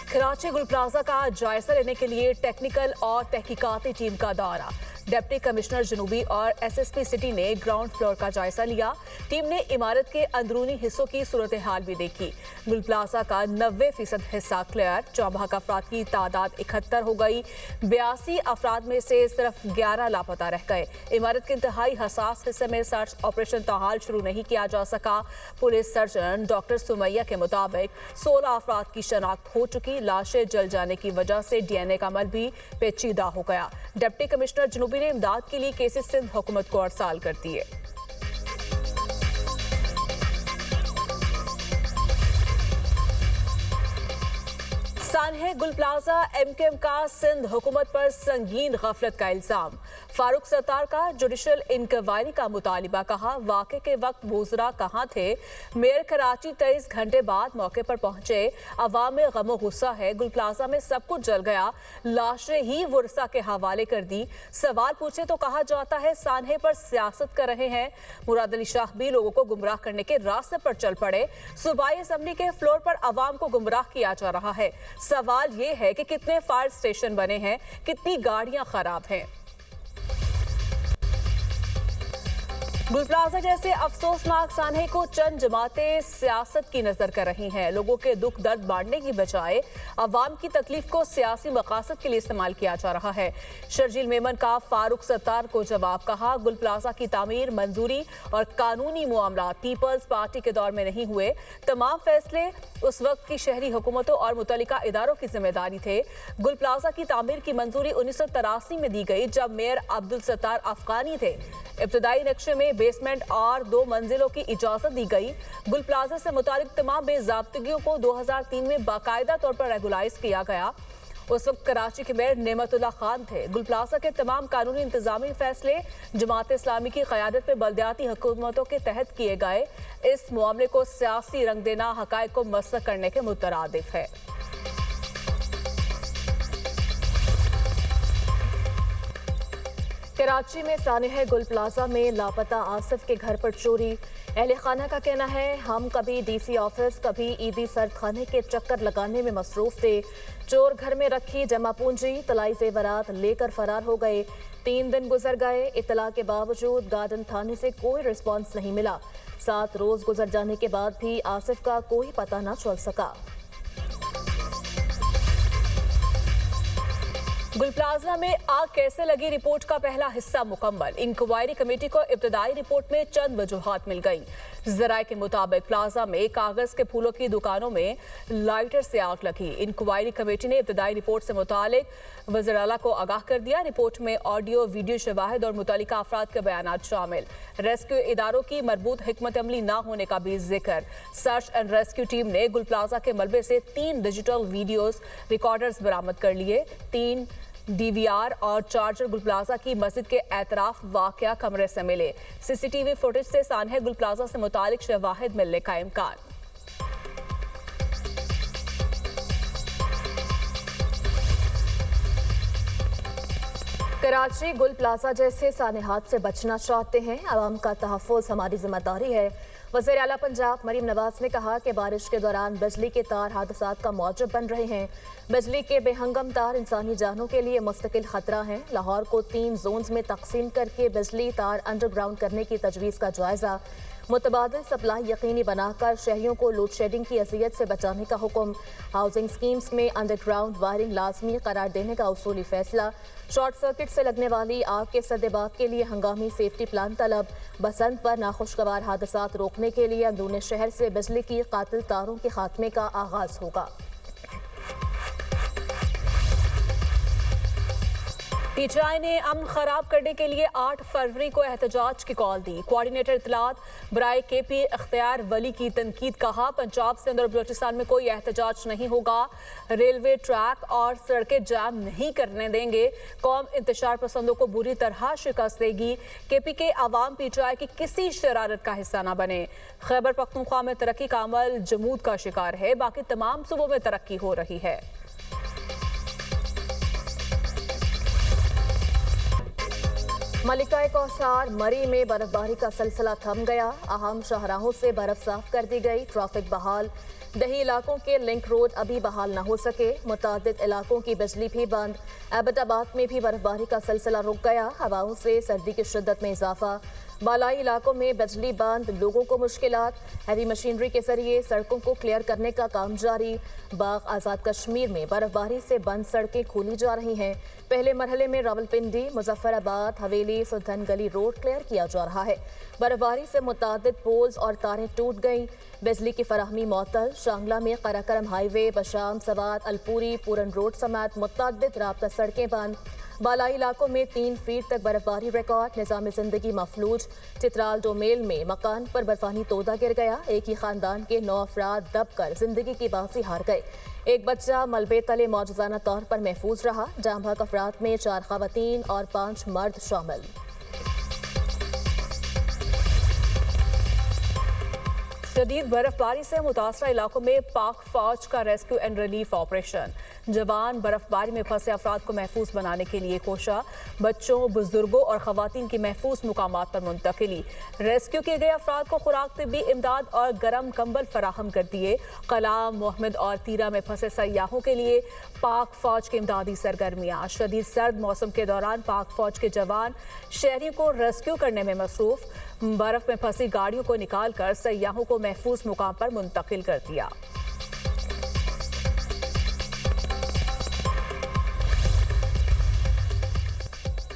कराची गुल प्लाजा का जायजा लेने के लिए टेक्निकल और तहकीकाती टीम का दौरा। डिप्टी कमिश्नर जनूबी और एसएसपी सिटी ने ग्राउंड फ्लोर का जायजा लिया। टीम ने इमारत के अंदरूनी हिस्सों की सूरत हाल भी देखी। गुल प्लाजा का 90% हिस्सा क्लियर। 54 अफराद की तादाद 71 हो गई। 82 अफराद में से सिर्फ 11 लापता रह गए। इमारत के इंतहाई हसास हिस्से में सर्च ऑपरेशन ताहाल शुरू नहीं किया जा सका। पुलिस सर्जन डॉक्टर सुमैया के मुताबिक 16 अफराद की शनाख्त हो चुकी। लाशें जल जाने की वजह से डीएनए का अमल भी पेचीदा हो गया। डिप्टी कमिश्नर जनूबी ने इमदाद के लिए केसेस सिंध हुकूमत को अरसाल कर दिए। सानहे गुल प्लाजा एमकेएम का सिंध हुकूमत पर संगीन गफलत का इल्जाम। फारूक सत्तार का जुडिशल इंक्वायरी का मुतालिबा। कहा वाक़े के वक्त वुज़रा कहाँ थे। मेयर कराची 23 घंटे बाद मौके पर पहुंचे। अवाम में गमो गुस्सा है। गुल प्लाजा में सब कुछ जल गया। लाशें ही वर्सा के हवाले कर दी। सवाल पूछे तो कहा जाता है सानहे पर सियासत कर रहे हैं। मुराद अली शाह भी लोगों को गुमराह करने के रास्ते पर चल पड़े। सूबाई असम्बली के फ्लोर पर अवाम को गुमराह किया जा रहा है। सवाल ये है कि कितने फायर स्टेशन बने हैं, कितनी गाड़ियां खराब हैं। गुल प्लाजा जैसे अफसोसनाक सानहे को चंद जमातें सियासत की नजर कर रही हैं। लोगों के दुख दर्द बांटने की बजाय अवाम की तकलीफ को सियासी मकासद के लिए इस्तेमाल किया जा रहा है। शर्जील मेमन का फारूक सत्तार को जवाब। कहा गुल प्लाजा की तामीर, मंजूरी और कानूनी मामला पीपल्स पार्टी के दौर में नहीं हुए। तमाम फैसले उस वक्त की शहरी हुकूमतों और मुतल्लिका इदारों की जिम्मेदारी थे। गुल प्लाजा की तामीर की मंजूरी 1983 में दी गई जब मेयर अब्दुल सत्तार अफगानी थे। इब्तदाई नक्शे में बेसमेंट और 2 मंजिलों की इजाजत दी गई। गुल प्लाजा से मुतालिक तमाम बेज़ाब्तगियों को 2003 में बाकायदा तौर पर रेगुलाइज किया गया। उस वक्त कराची के मेयर नेमतुल्लाह खान थे। गुल प्लाजा के तमाम कानूनी इंतजामी फैसले जमात इस्लामी की क़यादत में बल्दियाती हुकूमतों के तहत किए गए। इस मामले को सियासी रंग देना हक़ाइक़ को मसख़ करने के मुतरादिफ है। कराची में सानहे गुल प्लाजा में लापता आसिफ के घर पर चोरी। अहले खाना का कहना है हम कभी डीसी ऑफिस कभी ईदी सर्द खाने के चक्कर लगाने में मसरूफ थे। चोर घर में रखी जमा पूंजी तलाई जेवरात लेकर फरार हो गए। 3 दिन गुजर गए। इतला के बावजूद गार्डन थाने से कोई रिस्पॉन्स नहीं मिला। 7 रोज गुजर जाने के बाद भी आसिफ का कोई पता न चल सका। गुल प्लाजा में आग कैसे लगी, रिपोर्ट का पहला हिस्सा मुकम्मल। इंक्वायरी कमेटी को इब्तदाई रिपोर्ट में चंद वजूहात मिल गई। जराए के मुताबिक प्लाजा में कागज के फूलों की दुकानों में लाइटर से आग लगी। इंक्वायरी कमेटी ने इब्तदाई रिपोर्ट से मुतालिक वज़ीर आला को आगाह कर दिया। रिपोर्ट में ऑडियो, वीडियो शवाहिद और मुतल्लिका अफराद के बयानात शामिल। रेस्क्यू इदारों की मरबूत हिकमत अमली ना होने का भी जिक्र। सर्च एंड रेस्क्यू टीम ने गुल प्लाजा के मलबे से 3 डिजिटल वीडियोस रिकॉर्डर्स बरामद कर लिए। 3 डीवीआर और चार्जर गुल प्लाजा की मस्जिद के एतराफ वाक़या कमरे से मिले। सीसीटीवी फुटेज से सानहे गुल प्लाजा से मुतालिक शवाहिद मिलने का इम्कान। कराची गुल प्लाजा जैसे सानहात से बचना चाहते हैं। आवाम का तहफ़्फ़ुज़ हमारी जिम्मेदारी है। वज़ीर आला पंजाब मरीम नवाज ने कहा कि बारिश के दौरान बिजली के तार हादसात का मौजब बन रहे हैं। बिजली के बेहंगम तार इंसानी जानों के लिए मुस्तकिल खतरा हैं। लाहौर को 3 जोन्स में तकसीम करके बिजली तार अंडरग्राउंड करने की तजवीज़ का जायजा। मुतबादिल सप्लाई यकीनी बनाकर शहरियों को लोड शेडिंग की अजियत से बचाने का हुक्म। हाउसिंग स्कीम्स में अंडरग्राउंड वायरिंग लाजमी करार देने का उसूली फैसला। शॉर्ट सर्किट से लगने वाली आग के सद्देबाब के लिए हंगामी सेफ्टी प्लान तलब। बसंत पर नाखुशगवार हादसात रोकने के लिए अंदरूनी शहर से बिजली की कातिल तारों के खात्मे का आगाज होगा। पीटीआई ने अमन खराब करने के लिए 8 फरवरी को एहतजाज की कॉल दी। कोऑर्डिनेटर इत्तलात बराए केपी इख्तियार वली की तनकीद। कहा पंजाब से अंदर बलूचिस्तान में कोई एहतजाज नहीं होगा। रेलवे ट्रैक और सड़कें जाम नहीं करने देंगे। कौम इंतशार पसंदों को बुरी तरह शिकस्त देगी। केपी के अवाम पीटीआई की किसी शरारत का हिस्सा न बने। खैबर पख्तूनख्वा में तरक्की का अमल जमूद का शिकार है। बाकी तमाम सूबों में तरक्की हो रही है। मलिका कौसार मरी में बर्फबारी का सिलसिला थम गया। अहम शाहराहों से बर्फ साफ कर दी गई। ट्रैफिक बहाल। दही इलाकों के लिंक रोड अभी बहाल न हो सके, मुतादिद इलाकों की बिजली भी बंद। एबटाबाद में भी बर्फबारी का सिलसिला रुक गया, हवाओं से सर्दी की शिद्दत में इजाफा। बालाई इलाकों में बिजली बंद, लोगों को मुश्किलात। हैवी मशीनरी के जरिए सड़कों को क्लियर करने का काम जारी। बाग आज़ाद कश्मीर में बर्फबारी से बंद सड़कें खोली जा रही हैं। पहले मरहले में रावलपिंडी, मुजफ्फराबाद, हवेली, सुल्तान गली रोड क्लियर किया जा रहा है। बर्फबारी से मुतादिद पोल्स और तारें टूट गईं। बिजली की फराहमी मअतल। शांगला में कराकरम हाईवे, बशाम, सवात, अलपुरी, पूरन रोड समेत मुतादिद राब्ता सड़कें बंद। बालाई इलाकों में 3 फीट तक बर्फबारी रिकॉर्ड। निज़ाम ज़िंदगी मफलूज। चित्राल डोमेल में मकान पर बर्फानी तोदा गिर गया। एक ही खानदान के 9 अफराद दबकर जिंदगी की बाजी हार गए। एक बच्चा मलबे तले मौजूदाना तौर पर महफूज रहा। जाम बहक अफराद में 4 खवातीन और 5 मर्द शामिल। शदीद बर्फबारी से मुतासरा इलाकों में पाक फौज का रेस्क्यू एंड रिलीफ ऑपरेशन। जवान बर्फबारी में फंसे अफराद को महफूज बनाने के लिए कोशा। बच्चों, बुजुर्गों और खवातीन की महफूज मुकामात पर मुंतकिली। रेस्क्यू किए गए अफराद को खुराक, तिब्बी इमदाद और गर्म कंबल फराहम कर दिए। कलाम, मोहम्मद और तीरा में फंसे सयाहों के लिए पाक फौज की इमदादी सरगर्मियां। शदीद सर्द मौसम के दौरान पाक फौज के जवान शहरियों को रेस्क्यू करने में मसरूफ। बर्फ में फंसी गाड़ियों को निकालकर सयाहों को महफूज मुकाम पर मुंतकिल कर दिया।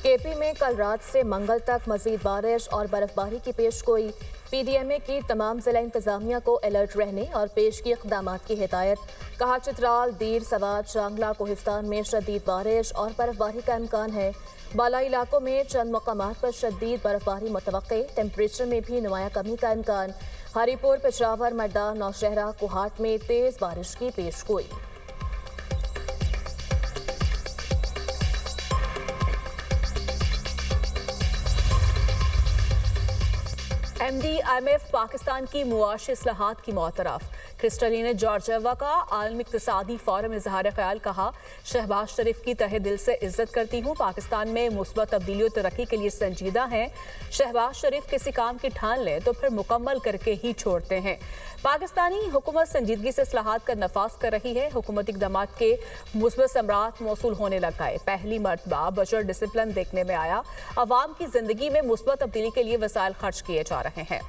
केपी में कल रात से मंगल तक मजीद बारिश और बर्फबारी की पेशगोई। पीडीएमए की तमाम जिला इंतजामिया को अलर्ट रहने और पेश की इक़दाम की हिदायत। कहा चित्राल, दीर, सवात, शांगला, कोहिस्तान में शदीद बारिश और बर्फबारी का इम्कान है। बालाई इलाकों में चंद मकामात पर शदीद बर्फबारी मुतवक्के। टेम्परेचर में भी नुमाया कमी का इम्कान। हरीपुर, पेशावर, मर्दा, नौशहरा, कोहाट में तेज बारिश की पेशगोई। MD-IMF पाकिस्तान की मुआशी इस्लाहात की मौतरफ। क्रिस्टलिना जॉर्जिएवा का आलमी इक़्तिसादी फोरम इजहार ख्याल। कहा, शहबाज शरीफ की तहे दिल से इज्जत करती हूँ। पाकिस्तान में मुस्बत तब्दीली और तरक्की के लिए संजीदा हैं। शहबाज शरीफ किसी काम की ठान लें तो फिर मुकम्मल करके ही छोड़ते हैं। पाकिस्तानी हुकूमत संजीदगी से इस्लाहात का नफाज कर रही है। हुकूमती इक़दाम के मुस्बत समरात मौसूल होने लग गए। पहली मरतबा बजट डिसिप्लिन देखने में आया। अवाम की जिंदगी में मुस्बत तब्दीली के लिए वसाइल खर्च किए जा रहे हैं।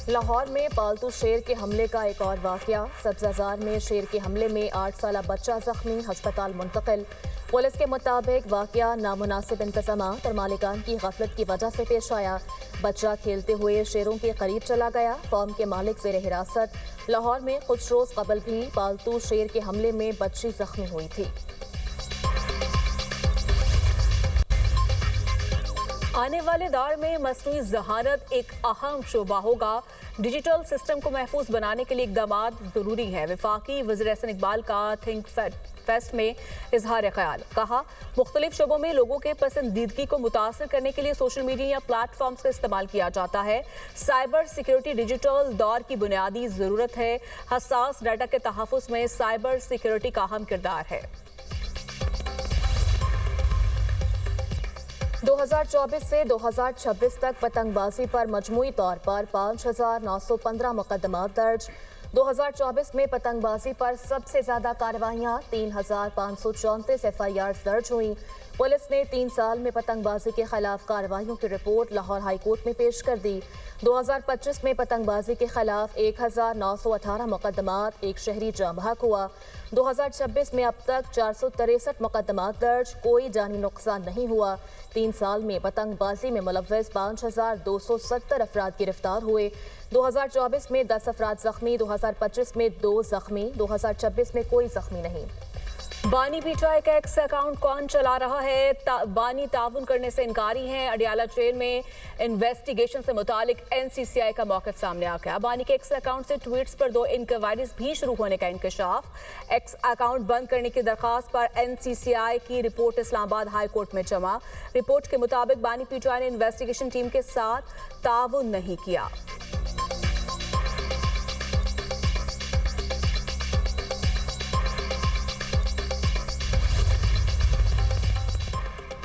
लाहौर में पालतू शेर के हमले का एक और वाकया। सब्जाजार में शेर के हमले में 8 साला बच्चा जख्मी, अस्पताल मुंतकिल। पुलिस के मुताबिक वाकया नामुनासिब इंतजामात और मालिकान की गफलत की वजह से पेश आया। बच्चा खेलते हुए शेरों के करीब चला गया। फार्म के मालिक जेर हिरासत। लाहौर में कुछ रोज कबल भी पालतू शेर के हमले में बच्ची जख्मी हुई थी। आने वाले दौर में मसनूई ज़हानत एक अहम शोबा होगा। डिजिटल सिस्टम को महफूज बनाने के लिए इक़दाम ज़रूरी है। वफाकी वज़ीर एहसन इकबाल का थिंक फेस्ट में इजहार ख्याल। कहा, मुख्तलिफ शोबों में लोगों के पसंदीदगी को मुतासर करने के लिए सोशल मीडिया या प्लेटफॉर्म्स का इस्तेमाल किया जाता है। साइबर सिक्योरिटी डिजिटल दौर की बुनियादी ज़रूरत है। हसास डाटा के तहफ़्फ़ुज़ में साइबर सिक्योरिटी का अहम किरदार है। 2024 से 2026 तक पतंगबाजी पर मजमूई तौर पर 5,915 मुकदमात दर्ज। 2024 में पतंगबाजी पर सबसे ज्यादा कार्रवाइयां 3,534 FIR दर्ज हुई। पुलिस ने 3 साल में पतंगबाजी के खिलाफ कार्रवाइयों की रिपोर्ट लाहौर हाई कोर्ट में पेश कर दी। 2025 में पतंगबाजी के खिलाफ 1,918 मुकदमात, एक शहरी जाम बहक हुआ। 2026 में अब तक 463 मुकदमात दर्ज, कोई जानी नुकसान नहीं हुआ। 3 साल में पतंगबाजी में मुलव्वस 5,270 अफराद गिरफ्तार हुए। 2024 में 10 अफराद जख्मी, 2025 में 2 जख्मी, 2026 में कोई जख्मी नहीं। बानी पीटीआई का एक्स अकाउंट कौन चला रहा है? बानी ताउन करने से इनकारी हैं। अडियाला ट्रेन में इन्वेस्टिगेशन से मुतालिक NCCI का मौक़िफ़ सामने आ गया। बानी के एक्स अकाउंट से ट्वीट्स पर 2 इंक्वायरीज भी शुरू होने का इंकशाफ। एक्स अकाउंट बंद करने की दरख्वास्त पर NCCI की रिपोर्ट इस्लामाबाद हाई कोर्ट में जमा। रिपोर्ट के मुताबिक बानी पीटीआई ने इन्वेस्टिगेशन टीम के साथ ताउन नहीं किया।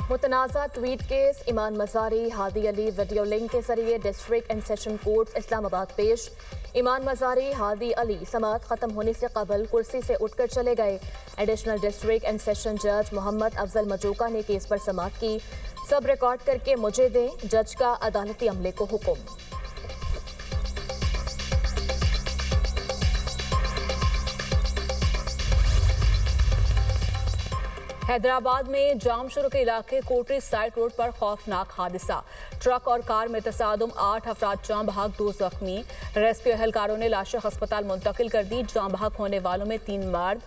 मुतनाज़ा ट्वीट केस, ईमान मज़ारी, हादी अली वीडियो लिंक के जरिए district and session court Islamabad पेश। ईमान मज़ारी, हादी अली समाअत खत्म होने से कबल कुर्सी से उठकर चले गए। एडिशनल डिस्ट्रिक्ट एंड सेशन जज मोहम्मद अफजल मजूका ने केस पर समाअत की। सब रिकॉर्ड करके मुझे दें, जज का अदालती अमले को हुक्म। हैदराबाद में जामशुरू के इलाके कोटरी साइड रोड पर खौफनाक हादसा। ट्रक और कार में तसादुम 8 अफराद जाँ बहक, 2 जख्मी। रेस्क्यू एहलकारों ने लाशें अस्पताल मुंतकिल कर दी। जाँ बहक होने वालों में 3 मर्द,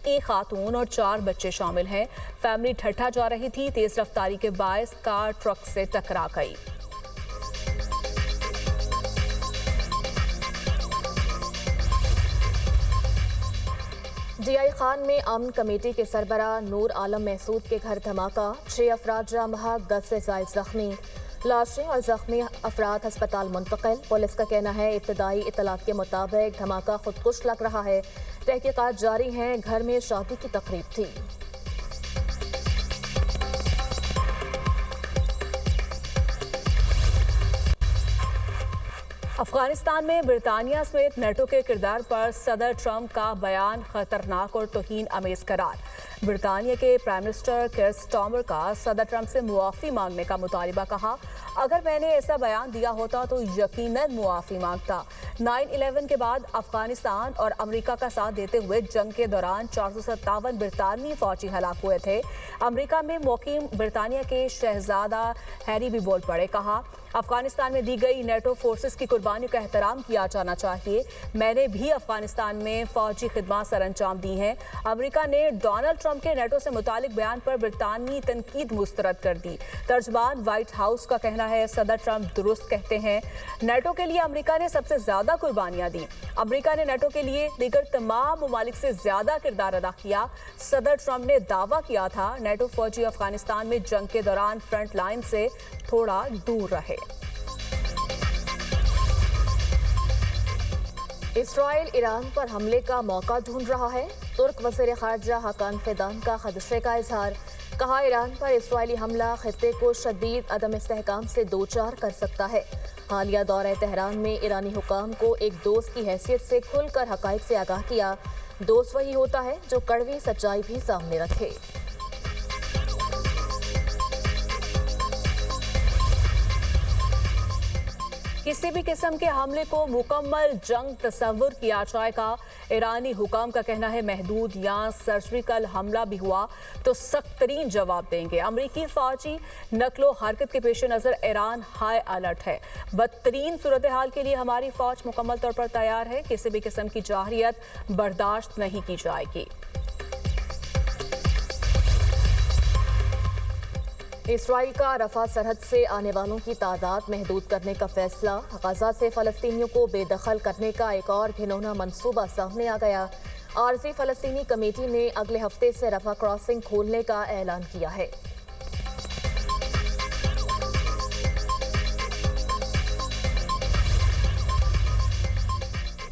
1 खातून और 4 बच्चे शामिल हैं। फैमिली ठट्ठा जा रही थी। तेज रफ्तारी के बायस कार ट्रक से टकरा गई। DI खान में अमन कमेटी के सरबरा नूर आलम महसूद के घर धमाका, 6 अफराद जाँ बहक, 10 से ज़ायद जख्मी। लाशें और जख्मी अफराद अस्पताल मुंतकिल। पुलिस का कहना है इब्तदाई इतलात के मुताबिक धमाका खुदकुश लग रहा है। तहकीकात जारी हैं। घर में शादी की तकरीब थी। अफगानिस्तान में बरतानिया समेत नेटो के किरदार पर सदर ट्रंप का बयान खतरनाक और तौहीन अमेज करार। बरतानिया के प्राइम मिनिस्टर कीर स्टारमर का सदर ट्रंप से मुआफ़ी मांगने का मुतालबा। कहा, अगर मैंने ऐसा बयान दिया होता तो यकीनन मुआफ़ी मांगता। 9/11 के बाद अफगानिस्तान और अमेरिका का साथ देते हुए जंग के दौरान 457 बरतानवी फौजी हलाक हुए थे। अमेरिका में मुकीम बरतानिया के शहजादा हैरी भी बोल पड़े। कहा, अफगानिस्तान में दी गई नेटो फोर्सेस की कुर्बानियों का एहतराम किया जाना चाहिए। मैंने भी अफगानिस्तान में फौजी खिदमत सर अंजाम दी हैं। अमेरिका ने डोनाल्ड ट्रंप के नेटो से मुतालिक बयान पर बरतानवी तनकीद मुस्तरद कर दी। तर्जमान व्हाइट हाउस का कहना है, सदर ट्रंप दुरुस्त कहते हैं। नेटो के लिए अमेरिका ने सबसे ज्यादा कुर्बानियां दी। अमेरिका ने नेटो के लिए दीगर तमाम ममालिक से ज्यादा किरदार अदा किया। सदर ट्रंप ने दावा किया था नेटो फौजी अफगानिस्तान में जंग के दौरान फ्रंट लाइन से थोड़ा दूर रहे। इसराइल ईरान पर हमले का मौका ढूंढ रहा है। तुर्क वज़ीर ख़ारजा हकान फिदान का खदशे का इजहार। कहा, ईरान पर इसराइली हमला खित्ते को शदीद अदम इस्तेहकाम से दो चार कर सकता है। हालिया दौरे तेहरान में ईरानी हुकाम को एक दोस्त की हैसियत से खुलकर हकाइक से आगाह किया। दोस्त वही होता है जो कड़वी सच्चाई भी सामने रखे। किसी भी किस्म के हमले को मुकम्मल जंग तस्वुर किया जाएगा। ईरानी हुकाम का कहना है, महदूद या सर्जिकल हमला भी हुआ तो सख्त तरीन जवाब देंगे। अमरीकी फौजी नकलो हरकत के पेश नज़र ईरान हाई अलर्ट है। बदतरीन सूरत हाल के लिए हमारी फौज मुकम्मल तौर पर तैयार है। किसी भी किस्म की जाहिरियत बर्दाश्त नहीं की जाएगी। इसराइल का रफा सरहद से आने वालों की तादाद महदूद करने का फैसला। गजा से फ़लस्तीनियों को बेदखल करने का एक और घिनौना मंसूबा सामने आ गया। आरज़ी फ़लस्तीनी कमेटी ने अगले हफ्ते से रफा क्रॉसिंग खोलने का ऐलान किया है।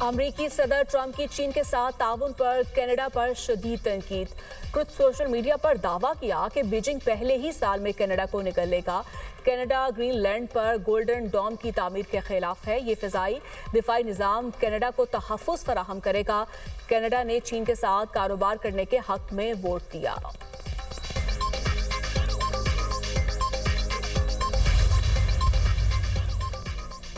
अमरीकी सदर ट्रंप की चीन के साथ ताउन पर कनाडा पर शदीद तनकीद। कुछ सोशल मीडिया पर दावा किया कि बीजिंग पहले ही साल में कनाडा को निकलेगा। कनाडा ग्रीनलैंड पर गोल्डन डोम की तामीर के खिलाफ है। ये फ़िज़ाई दिफाई निज़ाम कनाडा को तहफ़्फ़ुज़ फराहम करेगा। कनाडा ने चीन के साथ कारोबार करने के हक में वोट दिया।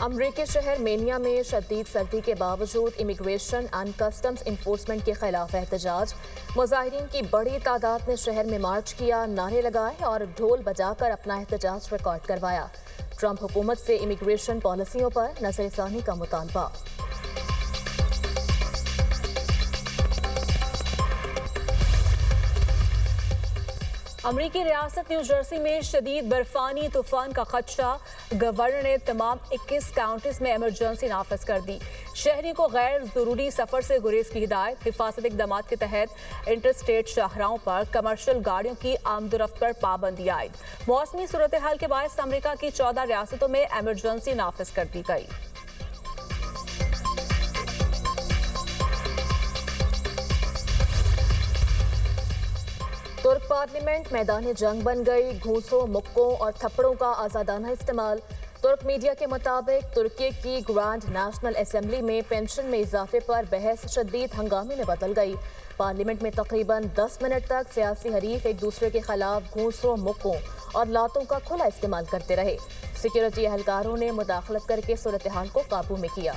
अमरीकी शहर मेनिया में शदीद सर्दी के बावजूद इमिग्रेशन एंड कस्टम्स इन्फोर्समेंट के खिलाफ एहतजाज। मुजाहिरीन की बड़ी तादाद ने शहर में मार्च किया, नारे लगाए और ढोल बजाकर अपना एहतजाज रिकॉर्ड करवाया। ट्रंप हुकूमत से इमिग्रेशन पॉलिसियों पर नज़रसानी का मुतालबा। अमरीकी रियासत न्यू जर्सी में शदीद बर्फानी तूफान का खदशा। गवर्नर ने तमाम 21 काउंटीज में इमरजेंसी नाफिज कर दी। शहरियों को गैर जरूरी सफर से गुरेज की हिदायत। हिफाजती इक़दाम के तहत इंटरस्टेट शाहराहों पर कमर्शियल गाड़ियों की आमदोरफ्त पर पाबंदी आयद। मौसमी सूरत हाल के बायस अमरीका की 14 रियासतों में इमरजेंसी नाफिज कर दी गई। तुर्क पार्लियामेंट मैदान जंग बन गई। घूंसों, मुक्कों और थप्पड़ों का आजादाना इस्तेमाल। तुर्क मीडिया के मुताबिक तुर्की की ग्रैंड नेशनल असेंबली में पेंशन में इजाफे पर बहस शदीद हंगामे में बदल गई। पार्लियामेंट में तकरीबन 10 मिनट तक सियासी हरीफ एक दूसरे के खिलाफ घूंसों, मुक्कों और लातों का खुला इस्तेमाल करते रहे। सिक्योरिटी एहलकारों ने मुदाखलत करके सूरत हाल को काबू में किया।